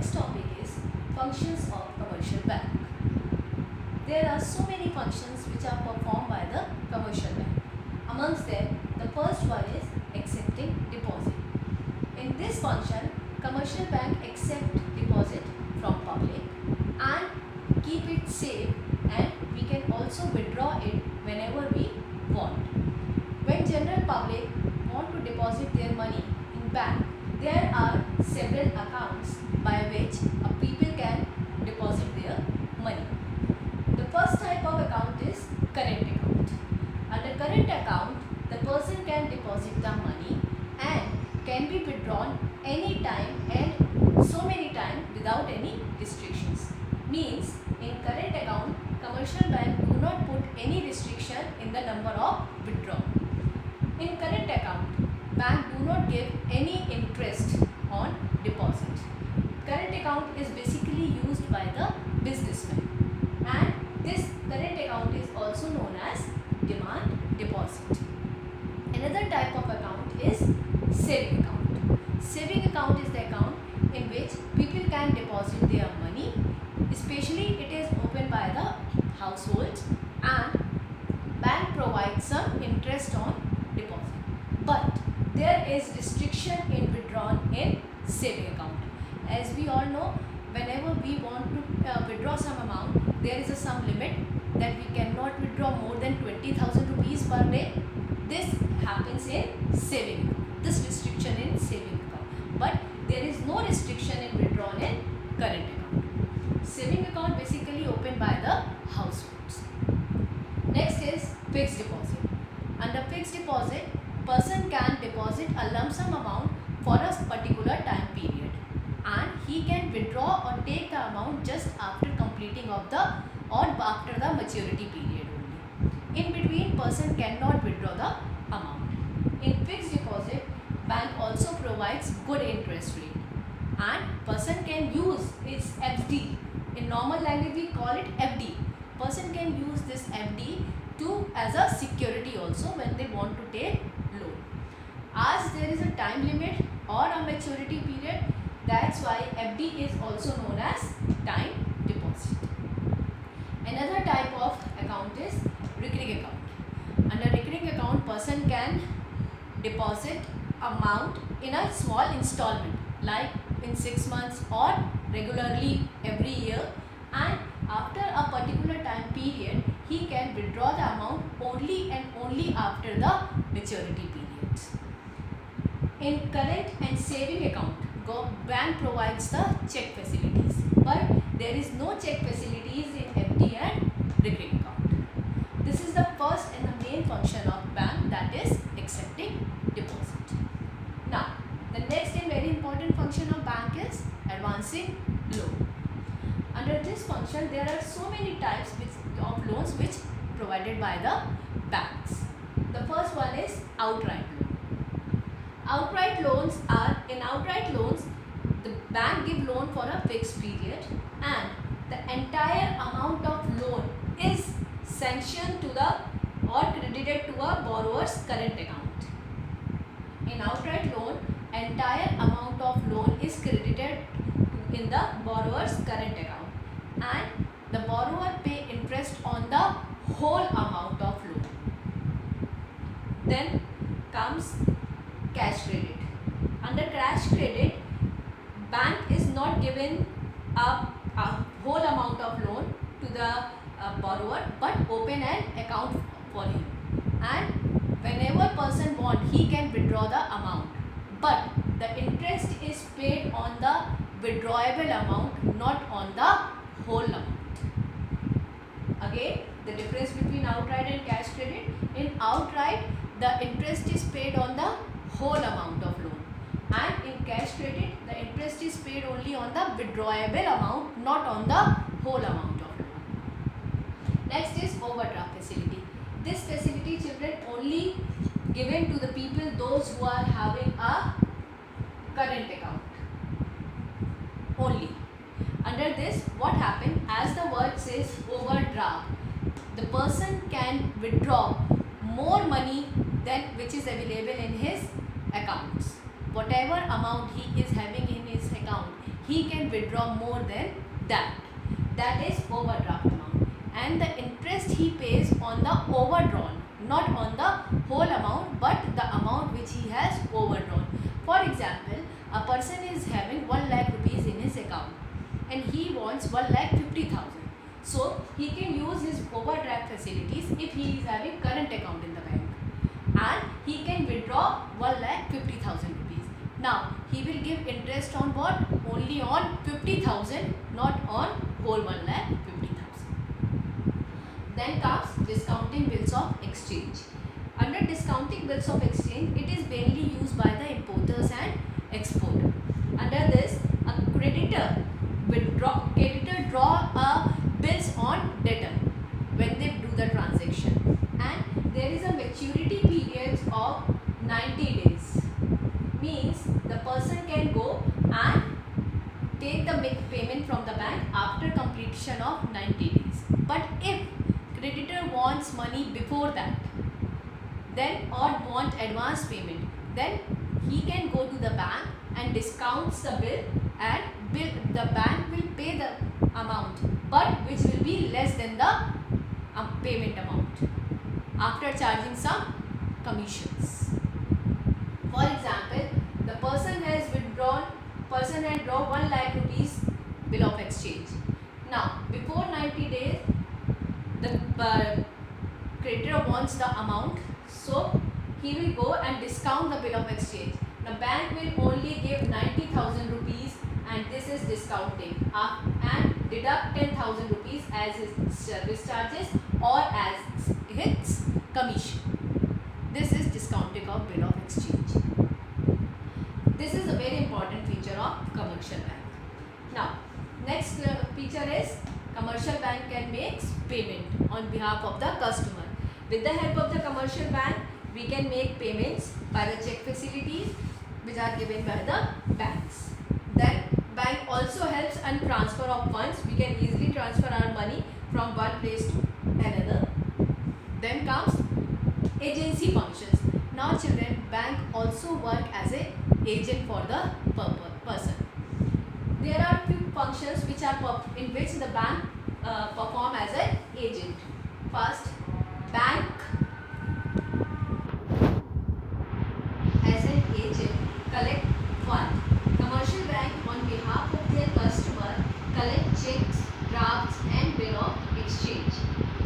next topic is functions of commercial bank. There are so many functions which are performed by the commercial bank. Amongst them, the first one is accepting deposit. In this function, commercial bank accept deposit from public and keep it safe, and we can also withdraw it whenever we want. When general public want to deposit their money in bank, there are several accounts by which people can deposit their money. The first type of account is current account. Under current account, the person can deposit the money and can be withdrawn any time and so many times without any restrictions. Means in current account, commercial bank do not put any restriction in the number of withdrawal. In current account, bank do not give any interest on deposit. Current account is basically used by the businessman, and this current account is also known as demand deposit. Another type of account is saving account. Saving account is the account in which people can deposit their money, especially it is opened by the households, and bank provides some interest on deposit. But there is restriction in withdrawal in saving account. As we all know, whenever we want to withdraw some amount, there is a some limit that we cannot withdraw more than 20,000 rupees per day. This happens in saving account. This restriction in saving account. But there is no restriction in withdrawal in current account. Saving account basically opened by the households. Next is fixed deposit. Under fixed deposit, person can deposit a lump sum amount for a particular time period, and he can withdraw or take the amount just after completing of the or after the maturity period only. In between, person cannot withdraw the amount. In fixed deposit, bank also provides good interest rate, and person can use its FD. In normal language we call it FD. Person can use this FD as a security also when they want to take loan. As there is a time limit or a maturity period, that's why FD is also known as time deposit. Another type of account is recurring account. Under recurring account, person can deposit amount in a small installment, like in 6 months or regularly every year, and after a particular time period he can withdraw the amount only and only after the maturity periods. In current and saving account, bank provides the check facilities, but there is no check facilities in FD and recurring account. This is the first and the main function of bank, that is accepting deposit. Now, the next and very important function of bank is advancing loan. Under this function, there are so many types of loans which provided by the banks. The first one is outright loan. Outright loans are, in outright loans, the bank give loan for a fixed period, and the entire amount of loan is sanctioned to the or credited to a borrower's current account. In outright loan, entire amount of loan is credited in the borrower's current account, and the borrower pay interest on the whole amount of loan. Then comes cash credit. Under cash credit, bank is not given a whole amount of loan to the borrower, but open an account for him, and whenever person want, he can withdraw the amount, but the interest is paid on the withdrawable amount, not on the whole amount. Again, the difference between outright and cash credit: in outright, the interest is paid on the whole amount of loan, and in cash credit, the interest is paid only on the withdrawable amount, not on the whole amount of loan. Next is overdraft facility. This facility, children, only given to the people those who are having a current account only. Under this, what happens, as the word says overdraft, the person can withdraw more money than which is available in his accounts. Whatever amount he is having in his account, he can withdraw more than that. That is overdraft amount, and the interest he pays on the overdrawn, not on the whole amount but the amount which he has overdrawn. For example, a person is having 1 lakh rupees in his account and he wants 1,50,000. So he can use his overdraft facilities if he is having current account in the bank, and he can withdraw 1,50,000 rupees. Now he will give interest on what? Only on 50,000, not on whole 1,50,000. Then comes discounting bills of exchange. Under discounting bills of exchange, it is mainly used by the importers and exporter. Under this, a creditor draw bills on debtor when they do the transaction, and there is a maturity period of 90 days. Means the person can go and take the payment from the bank after completion of 90 days. But if creditor wants money before that, then or want advance payment, then he can go to the bank and discounts the bill, and the bank will pay the amount, but which will be less than the payment amount after charging some commissions. For example, the person had drawn 1 lakh rupees bill of exchange. Now before 90 days, the creditor wants the amount, so he will go and discount the bill of exchange. The bank will only give 90,000 rupees, and this is discounting, and deduct 10,000 rupees as his service charges or as his commission. This is discounting of bill of exchange. This is a very important feature of commercial bank. Now next feature is commercial bank can make payment on behalf of the customer. With the help of the commercial bank, we can make payments by the check facilities which are given by the banks. Then bank also helps in transfer of funds. We can easily transfer our money from one place to another. Then comes agency functions. Now children, bank also work as a agent for the person. There are few functions which are in which the bank perform as an agent. First, bank as an agent collect fund. Commercial bank on behalf of their customer collect checks, drafts and bill of exchange.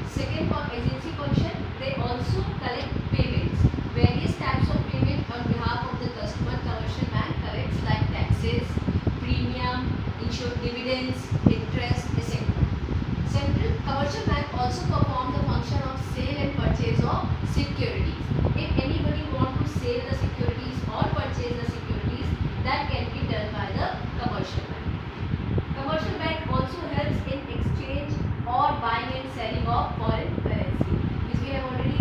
Second agency function, they also collect payments. Various types of payment on behalf of the customer. Commercial bank collects like taxes, premium, dividends, interest, etc. Central commercial bank also perform the function of sale and purchase of securities. If anybody want to sell the securities or purchase the securities, that can be done by the commercial bank. Commercial bank also helps in exchange or buying and selling of foreign currency, which we have already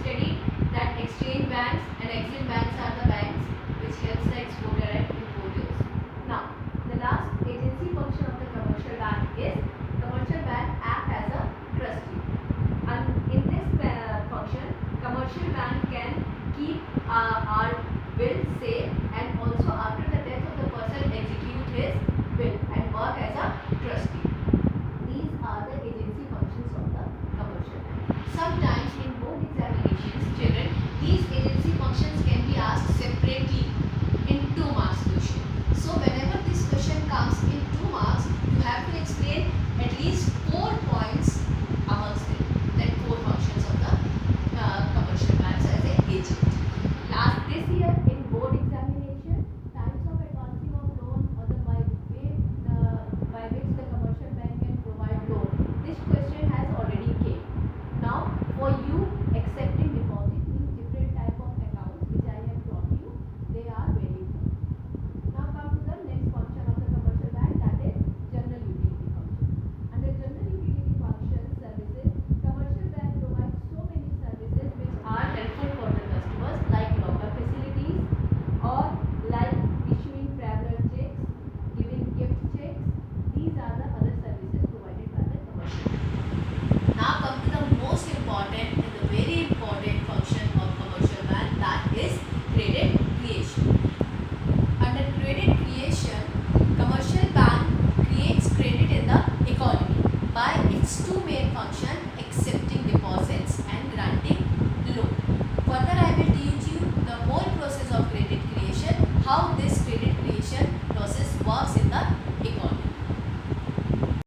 studied that exchange banks and exim banks are the banks which helps the exporter and importers. Now, the last agency function of the commercial bank is commercial bank act as a trustee. And in this function, commercial bank can keep our will safe, and also after the death of the person execute his will and work as a trustee. These are the agency functions of the commercial bank. Sometimes in board examinations, children, these agency functions can be asked separately in 2 marks question. So whenever this question comes in 2 marks, you have to explain at least 4 points amongst them, then 4 functions of the commercial banks as an agent. This year in board examination, types of advancing of loan or the how this